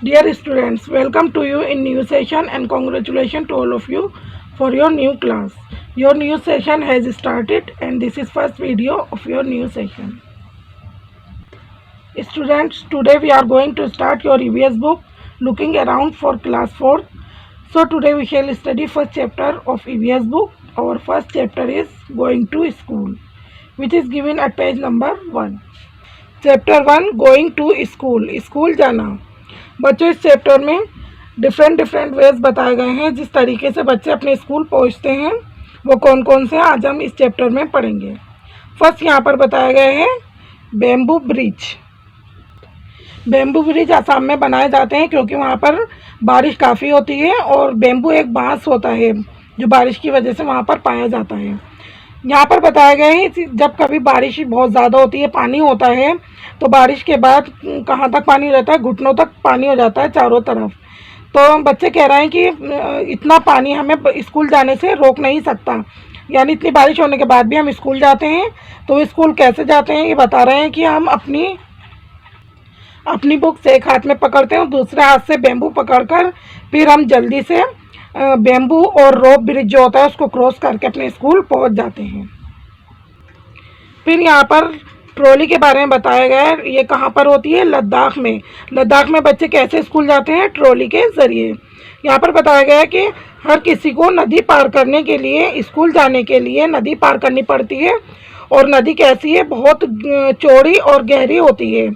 Dear students, welcome to you in new session and congratulations to all of you for your new class. Your new session has started and this is first video of your new session. Students, today we are going to start your EVS book looking around for class 4. So today we shall study first chapter of EVS book. Our first chapter is going to school, which is given at page number 1. Chapter 1 going to school, school जाना। बच्चों, इस chapter में different ways बताए गए हैं जिस तरीके से बच्चे अपने स्कूल पहुंचते हैं। वो कौन कौन से हैं आज हम इस चैप्टर में पढ़ेंगे। फर्स्ट यहाँ पर बताए गए हैं bamboo bridge. Bamboo bridge Assam में बनाए जाते हैं क्योंकि वहाँ पर बारिश काफ़ी होती है और बेम्बू एक बांस होता है जो बारिश की वजह से वहाँ पर पाया जाता है। यहाँ पर बताया गया है जब कभी बारिश बहुत ज़्यादा होती है, पानी होता है, तो बारिश के बाद कहाँ तक पानी रहता है, घुटनों तक पानी हो जाता है चारों तरफ। तो बच्चे कह रहे हैं कि इतना पानी हमें स्कूल जाने से रोक नहीं सकता, यानी इतनी बारिश होने के बाद भी हम स्कूल जाते हैं। तो स्कूल कैसे जाते हैं ये बता रहे हैं कि हम अपनी बुक से एक हाथ में पकड़ते हैं और दूसरे हाथ से बेम्बू पकड़कर फिर हम जल्दी से बेम्बू और रोप ब्रिज जो होता है उसको क्रॉस करके अपने स्कूल पहुंच जाते हैं। फिर यहाँ पर ट्रॉली के बारे में बताया गया है। ये कहाँ पर होती है? लद्दाख में। लद्दाख में बच्चे कैसे स्कूल जाते हैं? ट्रॉली के ज़रिए। यहाँ पर बताया गया है कि हर किसी को नदी पार करने के लिए, स्कूल जाने के लिए नदी पार करनी पड़ती है। और नदी कैसी है? बहुत चौड़ी और गहरी होती है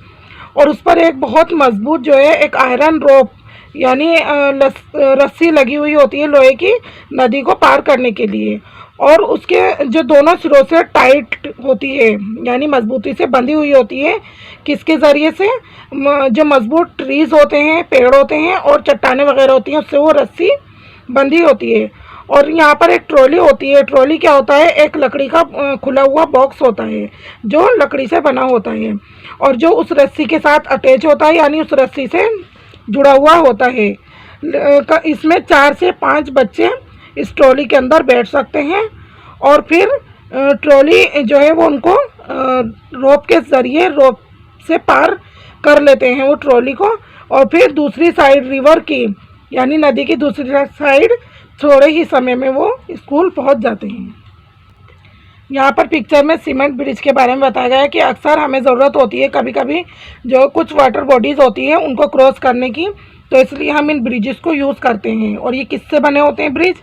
और उस पर एक बहुत मजबूत जो है एक आयरन रोप यानी रस्सी लगी हुई होती है लोहे की, नदी को पार करने के लिए। और उसके जो दोनों सिरों से टाइट होती है यानी मजबूती से बंधी हुई होती है। किसके ज़रिए से? जो मजबूत ट्रीज़ होते हैं, पेड़ होते हैं और चट्टानें वगैरह होती हैं, उससे वो रस्सी बंधी होती है। और यहाँ पर एक ट्रॉली होती है। ट्रॉली क्या होता है? एक लकड़ी का खुला हुआ बॉक्स होता है जो लकड़ी से बना होता है और जो उस रस्सी के साथ अटैच होता है यानी उस रस्सी से जुड़ा हुआ होता है। इसमें 4 से 5 बच्चे इस ट्रॉली के अंदर बैठ सकते हैं और फिर ट्रॉली जो है वो उनको रोप के ज़रिए रोप से पार कर लेते हैं वो ट्रॉली को। और फिर दूसरी साइड रिवर की यानी नदी की दूसरी साइड थोड़े ही समय में वो स्कूल पहुंच जाते हैं। यहाँ पर पिक्चर में सीमेंट ब्रिज के बारे में बताया गया है कि अक्सर हमें ज़रूरत होती है कभी कभी जो कुछ वाटर बॉडीज़ होती हैं उनको क्रॉस करने की, तो इसलिए हम इन ब्रिजेस को यूज़ करते हैं। और ये किससे बने होते हैं ब्रिज?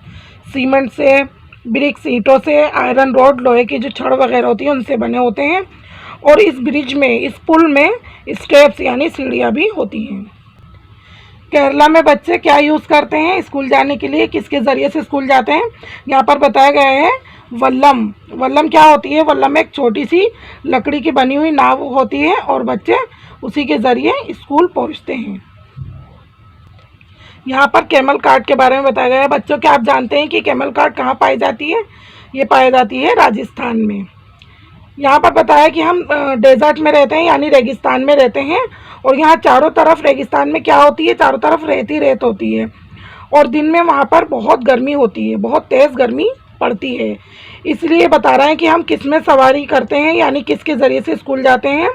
सीमेंट से, ब्रिक्स, ईंटों से, आयरन रॉड, लोहे की जो छड़ वगैरह होती है उनसे बने होते हैं। और इस ब्रिज में, इस पुल में स्टेप्स यानी सीढ़ियाँ भी होती हैं। केरला में बच्चे क्या यूज़ करते हैं स्कूल जाने के लिए? किसके ज़रिए से स्कूल जाते हैं? यहाँ पर बताया गया है वल्लम। वल्लम क्या होती है? वल्लम एक छोटी सी लकड़ी की बनी हुई नाव होती है और बच्चे उसी के ज़रिए स्कूल पहुँचते हैं। यहाँ पर कैमल कार्ट के बारे में बताया गया है। बच्चों, क्या आप जानते हैं कि कैमल कार्ट कहाँ पाई जाती है? ये पाई जाती है राजस्थान में। यहाँ पर बताया कि हम डेजर्ट में रहते हैं यानी रेगिस्तान में रहते हैं और यहाँ चारों तरफ रेगिस्तान में क्या होती है? चारों तरफ रेत ही रेत होती है और दिन में वहाँ पर बहुत गर्मी होती है, बहुत तेज़ गर्मी पड़ती है। इसलिए बता रहे हैं कि हम किस में सवारी करते हैं यानी किसके ज़रिए से स्कूल जाते हैं।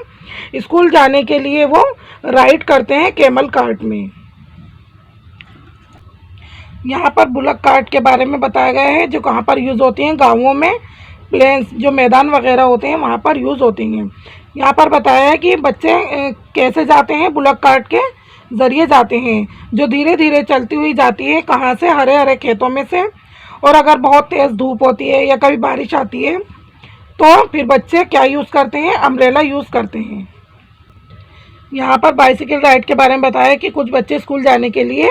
स्कूल जाने के लिए वो राइड करते हैं कैमल कार्ट में। यहाँ पर बुलक कार्ट के बारे में बताया गया है जो कहाँ पर यूज़ होती हैं? गाँवों में, प्लेन्स जो मैदान वगैरह होते हैं वहाँ पर यूज़ होती हैं। यहाँ पर बताया है कि बच्चे कैसे जाते हैं? बुलक कार्ट के ज़रिए जाते हैं जो धीरे धीरे चलती हुई जाती है। कहाँ से? हरे हरे खेतों में से। और अगर बहुत तेज़ धूप होती है या कभी बारिश आती है तो फिर बच्चे क्या यूज़ करते हैं? अम्ब्रेला यूज़ करते हैं। यहाँ पर बाइसिकल राइड के बारे में बताया कि कुछ बच्चे स्कूल जाने के लिए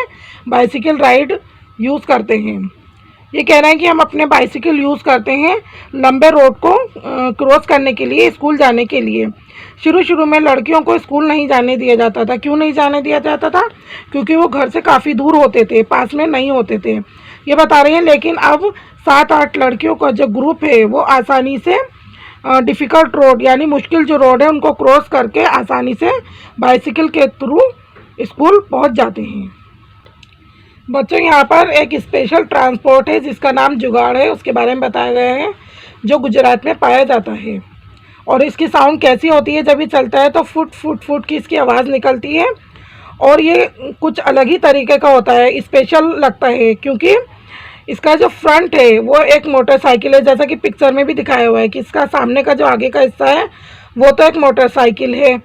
बाइसिकल राइड यूज़ करते हैं। ये कह रहे हैं कि हम अपने बाइसिकल यूज़ करते हैं लंबे रोड को क्रॉस करने के लिए, स्कूल जाने के लिए। शुरू में लड़कियों को स्कूल नहीं जाने दिया जाता था। क्यों नहीं जाने दिया जाता था? क्योंकि वो घर से काफ़ी दूर होते थे, पास में नहीं होते थे, ये बता रहे हैं। लेकिन अब 7-8 लड़कियों का जो ग्रुप है वो आसानी से डिफ़िकल्ट रोड यानी मुश्किल जो रोड है उनको क्रॉस करके आसानी से बाइसिकल के थ्रू स्कूल पहुंच जाते हैं। बच्चों, यहाँ पर एक स्पेशल ट्रांसपोर्ट है जिसका नाम जुगाड़ है, उसके बारे में बताया गया है, जो गुजरात में पाया जाता है। और इसकी साउंड कैसी होती है? जब ये चलता है तो फुट फुट फुट की इसकी आवाज़ निकलती है और ये कुछ अलग ही तरीके का होता है, स्पेशल लगता है, क्योंकि इसका जो फ्रंट है वो एक मोटरसाइकिल है, जैसा कि पिक्चर में भी दिखाया हुआ है कि इसका सामने का जो आगे का हिस्सा है वो तो एक मोटरसाइकिल है,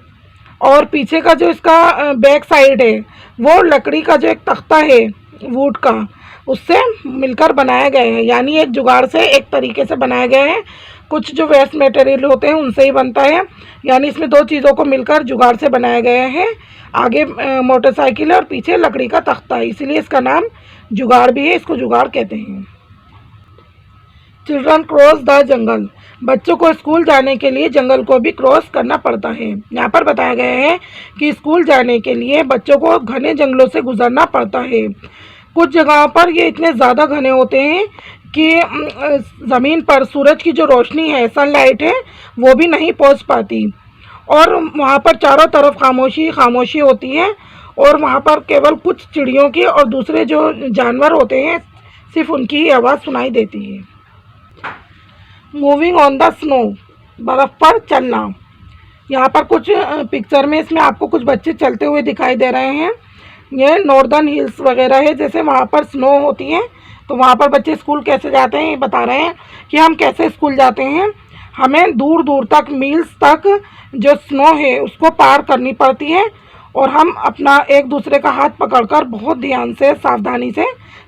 और पीछे का जो इसका बैक साइड है वो लकड़ी का जो एक तख्ता है वुड का, उससे मिलकर बनाया गया है, यानी एक जुगाड़ से एक तरीके से बनाया गया है। कुछ जो वेस्ट मटेरियल होते हैं उनसे ही बनता है, यानी इसमें दो चीज़ों को मिलकर जुगाड़ से बनाया गया है। आगे मोटरसाइकिल है और पीछे लकड़ी का तख्ता है, इसीलिए इसका नाम जुगाड़ भी है, इसको जुगाड़ कहते हैं। चिल्ड्रन क्रॉस द जंगल, बच्चों को स्कूल जाने के लिए जंगल को भी क्रॉस करना पड़ता है। यहाँ पर बताया गया है कि स्कूल जाने के लिए बच्चों को घने जंगलों से गुजरना पड़ता है। कुछ जगहों पर ये इतने ज़्यादा घने होते हैं कि ज़मीन पर सूरज की जो रोशनी है, सनलाइट है, वो भी नहीं पहुँच पाती, और वहाँ पर चारों तरफ खामोशी खामोशी होती है, और वहाँ पर केवल कुछ चिड़ियों की और दूसरे जो जानवर होते हैं सिर्फ उनकी ही आवाज़ सुनाई देती है। मूविंग ऑन द स्नो, बर्फ़ पर चलना। यहाँ पर कुछ पिक्चर में इसमें आपको कुछ बच्चे चलते हुए दिखाई दे रहे हैं। ये नॉर्दर्न हिल्स वगैरह है, जैसे वहाँ पर स्नो होती है, तो वहाँ पर बच्चे स्कूल कैसे जाते हैं ये बता रहे हैं कि हम कैसे स्कूल जाते हैं। हमें दूर दूर तक, मील्स तक जो स्नो है उसको पार करनी पड़ती है, और हम अपना एक दूसरे का हाथ पकड़कर बहुत ध्यान से, सावधानी से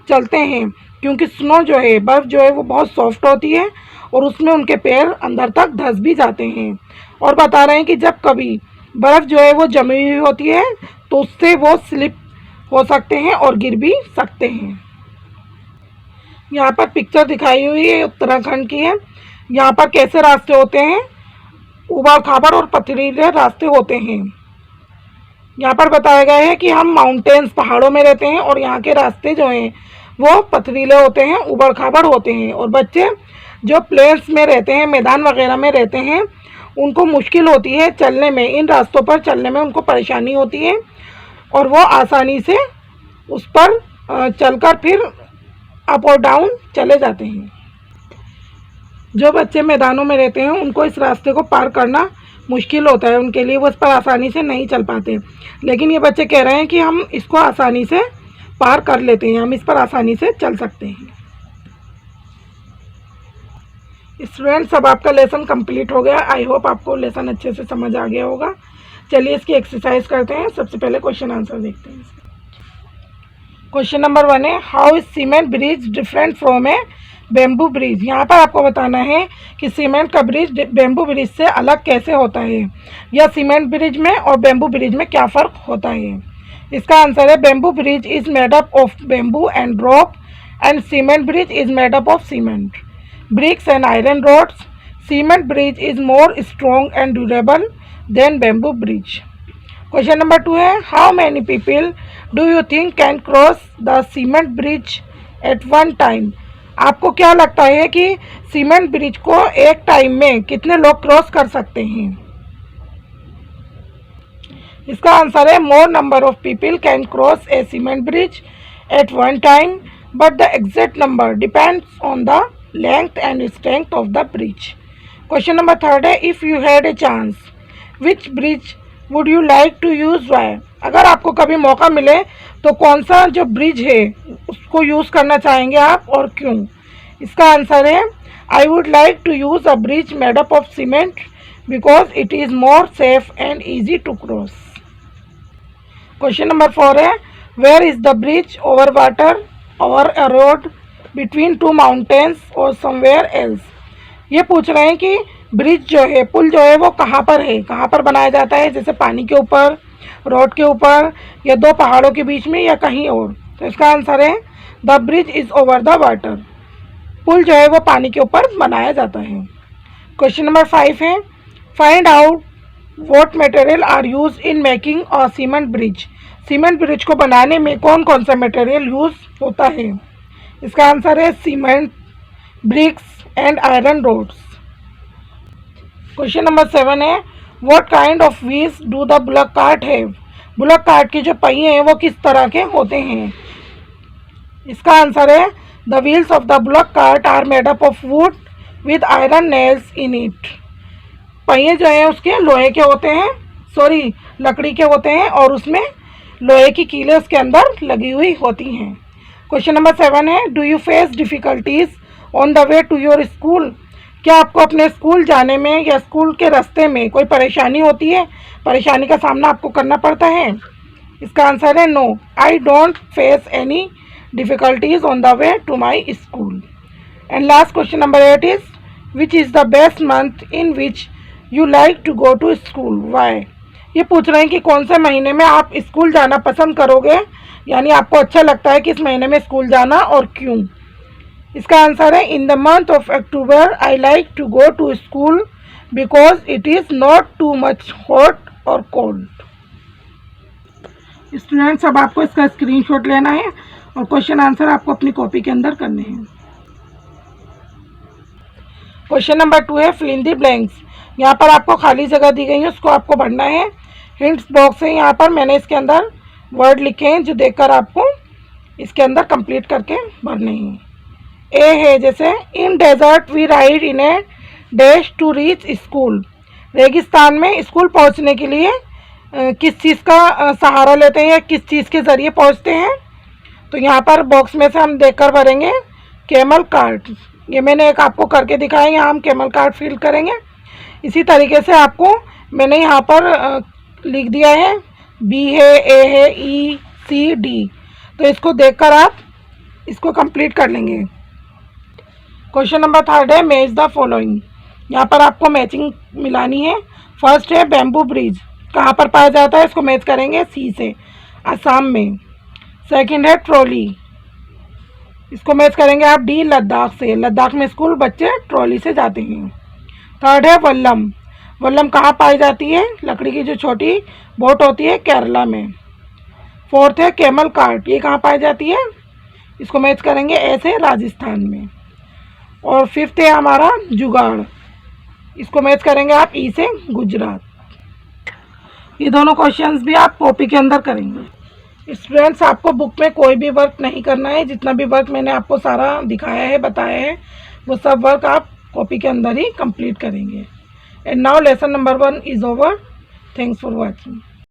चलते हैं, क्योंकि स्नो जो है, बर्फ़ जो है वो बहुत सॉफ्ट होती है और उसमें उनके पैर अंदर तक धंस भी जाते हैं। और बता रहे हैं कि जब कभी बर्फ़ जो है वो जमी हुई होती है तो उससे वो स्लिप हो सकते हैं और गिर भी सकते हैं। यहाँ पर पिक्चर दिखाई हुई है, उत्तराखंड की है। यहाँ पर कैसे रास्ते होते हैं, उबड़ खाबड़ और पथरीले रास्ते होते हैं। यहाँ पर बताया गया है कि हम माउंटेन्स, पहाड़ों में रहते हैं, और यहाँ के रास्ते जो हैं वो पथरीले होते हैं, उबड़ खाबड़ होते हैं, और बच्चे जो प्लेन्स में रहते हैं, मैदान वगैरह में रहते हैं, उनको मुश्किल होती है चलने में, इन रास्तों पर चलने में उनको परेशानी होती है, और वो आसानी से उस पर चलकर फिर अप और डाउन चले जाते हैं। जो बच्चे मैदानों में रहते हैं उनको इस रास्ते को पार करना मुश्किल होता है, उनके लिए वो इस पर आसानी से नहीं चल पाते, लेकिन ये बच्चे कह रहे हैं कि हम इसको आसानी से पार कर लेते हैं, हम इस पर आसानी से चल सकते हैं। स्टूडेंट्स, अब आपका लेसन कंप्लीट हो गया। आई होप आपको लेसन अच्छे से समझ आ गया होगा। चलिए इसकी एक्सरसाइज करते हैं। सबसे पहले क्वेश्चन आंसर देखते हैं। क्वेश्चन नंबर 1 है, how is cement bridge different from A bamboo bridge. यहाँ पर आपको बताना है कि सीमेंट का ब्रिज बेम्बू ब्रिज से अलग कैसे होता है, या सीमेंट ब्रिज में और बेम्बू ब्रिज में क्या फ़र्क होता है। इसका आंसर है, bamboo bridge is made up of bamboo and rock, and cement bridge is made up of cement, bricks and iron rods. Cement bridge is more strong and durable than bamboo bridge. Question number 2 है, how many people do you think can cross the cement bridge at one time? आपको क्या लगता है कि cement bridge को एक time में कितने लोग क्रॉस कर सकते हैं। इसका आंसर है, more number of people can cross a cement bridge at one time, but the exact number depends on the length and strength of the bridge. Question number 3 है, if you had a chance, which bridge would you like to use? Why? अगर आपको कभी मौका मिले तो कौन सा जो ब्रिज है उसको यूज़ करना चाहेंगे आप, और क्यों। इसका आंसर है, I would like to use a bridge made up of cement because it is more safe and easy to cross. Question number 4 है, where is the bridge over water or a road between two mountains or somewhere else? ये पूछ रहे हैं कि bridge जो है, पुल जो है वो कहाँ पर है, कहाँ पर बनाया जाता है, जैसे पानी के ऊपर, रोड के ऊपर, या दो पहाड़ों के बीच में, या कहीं और। तो इसका आंसर है, the bridge is over the water. पुल जो है वो पानी के ऊपर बनाया जाता है। क्वेश्चन नंबर 5 है, find out what material are use in making a cement bridge. Cement bridge को बनाने में कौन कौन सा मटेरियल यूज होता है। इसका आंसर है, cement, bricks and iron rods. Question number 7 है, what kind of wheels do the bullock cart have. Bullock cart के जो पहिए हैं वो किस तरह के होते हैं। इसका आंसर है, the wheels of the bullock cart are made up of wood with iron nails in it. पहिए जो हैं उसके लोहे के होते हैं, लकड़ी के होते हैं, और उसमें लोहे की कीलें उसके अंदर लगी हुई होती हैं। क्वेश्चन नंबर 7 है, do you face difficulties on the way to your school? क्या आपको अपने स्कूल जाने में या स्कूल के रास्ते में कोई परेशानी होती है, परेशानी का सामना आपको करना पड़ता है? इसका आंसर है no, I don't face any difficulties on the way to my school. And last question number 8 is, which is the best month in which you like to go to school, why? ये पूछ रहे हैं कि कौन से महीने में आप स्कूल जाना पसंद करोगे, यानी आपको अच्छा लगता है कि इस महीने में स्कूल जाना, और क्यों? इसका आंसर है, in the month of October I like to go to school because it is not too much hot और कोल्ड। स्टूडेंट्स, अब आपको इसका स्क्रीनशॉट लेना है और क्वेश्चन आंसर आपको अपनी कॉपी के अंदर करने हैं। क्वेश्चन नंबर 2 है, फिल इन द ब्लैंक्स। यहाँ पर आपको खाली जगह दी गई है, उसको आपको भरना है। हिंट्स बॉक्स है, यहाँ पर मैंने इसके अंदर वर्ड लिखे हैं जो देखकर आपको इसके अंदर कंप्लीट करके भरने हैं। ए है जैसे, in desert we ride in a dash to reach school. रेगिस्तान में स्कूल पहुंचने के लिए किस चीज़ का सहारा लेते हैं या किस चीज़ के ज़रिए पहुंचते हैं? तो यहाँ पर बॉक्स में से हम देखकर भरेंगे कैमल कार्ट। ये मैंने एक आपको करके दिखाया, यहाँ हम कैमल कार्ट फिल करेंगे। इसी तरीके से आपको मैंने यहाँ पर लिख दिया है, बी है, ए है, ई, सी, डी। तो इसको देखकर आप इसको कंप्लीट कर लेंगे। क्वेश्चन नंबर 3 है, मैच द फॉलोइंग। यहाँ पर आपको मैचिंग मिलानी है। फर्स्ट है बैम्बू ब्रिज, कहाँ पर पाया जाता है? इसको मैच करेंगे सी से, असम में। सेकंड है ट्रॉली, इसको मैच करेंगे आप डी, लद्दाख से। लद्दाख में स्कूल बच्चे ट्रॉली से जाते हैं। थर्ड है वल्लम, वल्लम कहाँ पाई जाती है? लकड़ी की जो छोटी बोट होती है, केरला में। फोर्थ है कैमल कार्ट, ये कहाँ पाई जाती है? इसको मैच करेंगे ए से, राजस्थान में। और फिफ्थ है हमारा जुगाड़, इसको मैच करेंगे आप ई से, गुजरात। ये दोनों क्वेश्चंस भी आप कॉपी के अंदर करेंगे। स्टूडेंट्स, आपको बुक में कोई भी वर्क नहीं करना है। जितना भी वर्क मैंने आपको सारा दिखाया है, बताया है, वो सब वर्क आप कॉपी के अंदर ही कंप्लीट करेंगे। And now lesson number 1 is over. Thanks for watching.